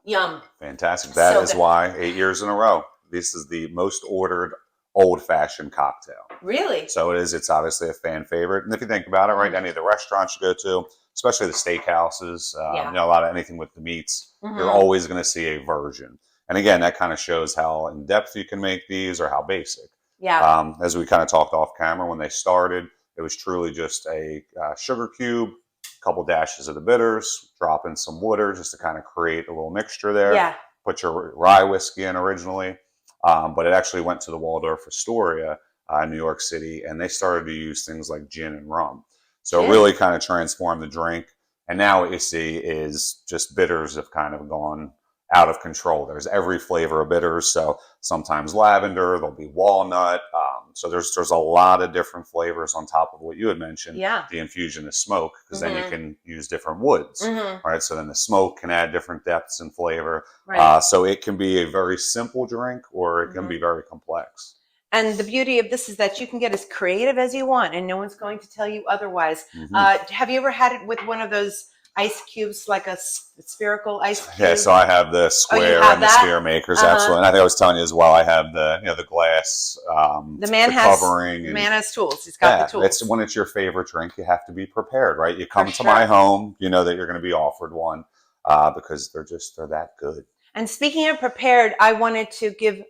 Yum. Fantastic. That So is good. why 8 years in a row, this is the most ordered old-fashioned cocktail. Really? So it is. It's obviously a fan favorite. And if you think about it, right, any of the restaurants you go to, especially the steakhouses, Yeah. you know, a lot of anything with the meats, Mhm. you're always going to see a version. And again, that kind of shows how in depth you can make these or how basic. Yeah. As we kind of talked off camera, when they started, it was truly just a sugar cube, a couple dashes of the bitters, drop in some water just to kind of create a little mixture there. Yeah. Put your rye whiskey in originally, but it actually went to the Waldorf Astoria in New York City, and they started to use things like gin and rum. So it really kind of transformed the drink. And now what you see is just bitters have kind of gone out of control. There's every flavor of bitters. So sometimes lavender, there'll be walnut. So there's a lot of different flavors on top of what you had mentioned. Yeah. The infusion of smoke, because then you can use different woods. Right. So then the smoke can add different depths and flavor. Right. So it can be a very simple drink, or it can be very complex. And the beauty of this is that you can get as creative as you want, and no one's going to tell you otherwise. Have you ever had it with one of those ice cubes, like a spherical ice cube? Yeah, so I have the square and the sphere makers, absolutely. And I think I was telling you as well, I have the the glass, the man has covering. The man has tools. He's got the tools. It's when it's your favorite drink, you have to be prepared, right? You come to my home, you know that you're going to be offered one because they're that good. And speaking of prepared, I wanted to give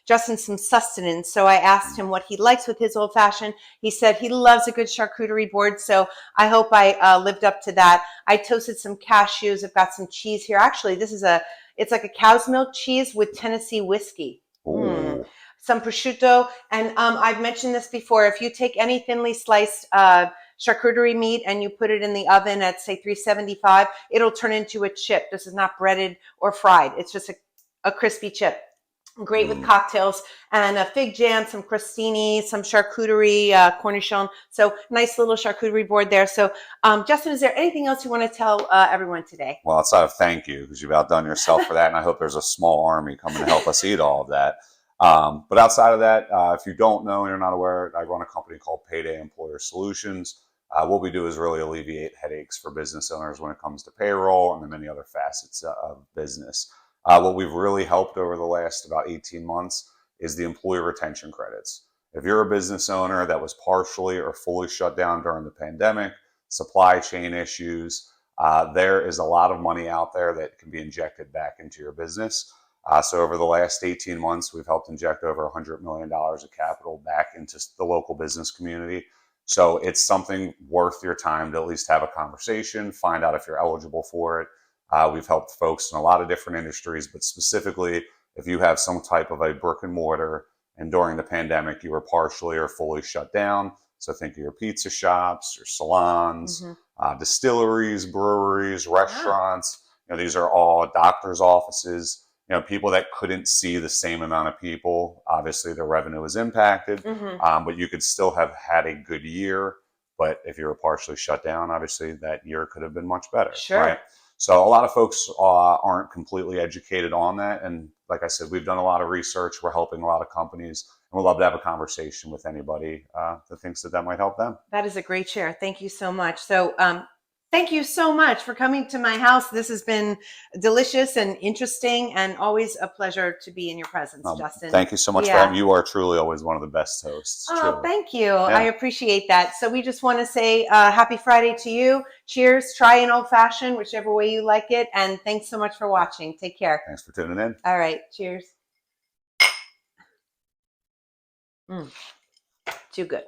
Justin some sustenance. So I asked him what he likes with his old fashioned. He said he loves a good charcuterie board. So I hope I lived up to that. I toasted some cashews. I've got some cheese here. Actually, it's like a cow's milk cheese with Tennessee whiskey. Some prosciutto. And I've mentioned this before. If you take any thinly sliced charcuterie meat and you put it in the oven at say 375, it'll turn into a chip. This is not breaded or fried. It's just a crispy chip. Great with cocktails and a fig jam, some crostini, some charcuterie, cornichon. So nice little charcuterie board there. So Justin, is there anything else you want to tell everyone today? Well, outside of thank you, because you've outdone yourself for that, and I hope there's a small army coming to help us eat all of that. But outside of that, if you don't know and you're not aware, I run a company called Payday Employer Solutions. What we do is really alleviate headaches for business owners when it comes to payroll and the many other facets of business. What we've really helped over the last about 18 months is the employee retention credits. If you're a business owner that was partially or fully shut down during the pandemic, supply chain issues, there is a lot of money out there that can be injected back into your business. So over the last 18 months, we've helped inject over $100 million of capital back into the local business community. So it's something worth your time to at least have a conversation, find out if you're eligible for it. We've helped folks in a lot of different industries, but specifically if you have some type of a brick and mortar and during the pandemic you were partially or fully shut down. So think of your pizza shops, your salons, distilleries, breweries, restaurants. These are all doctors' offices. People that couldn't see the same amount of people, obviously their revenue was impacted, but you could still have had a good year. But if you were partially shut down, obviously that year could have been much better. Sure. Right? So a lot of folks aren't completely educated on that. And like I said, we've done a lot of research. We're helping a lot of companies. And we'd love to have a conversation with anybody that thinks that might help them. That is a great share. Thank you so much. So thank you so much for coming to my house. This has been delicious and interesting and always a pleasure to be in your presence, Justin. Thank you so much for having me. You are truly always one of the best hosts. Oh, truly. Thank you. Yeah. I appreciate that. So we just want to say happy Friday to you. Cheers. Try an old fashioned, whichever way you like it. And thanks so much for watching. Take care. Thanks for tuning in. All right. Cheers. Too good.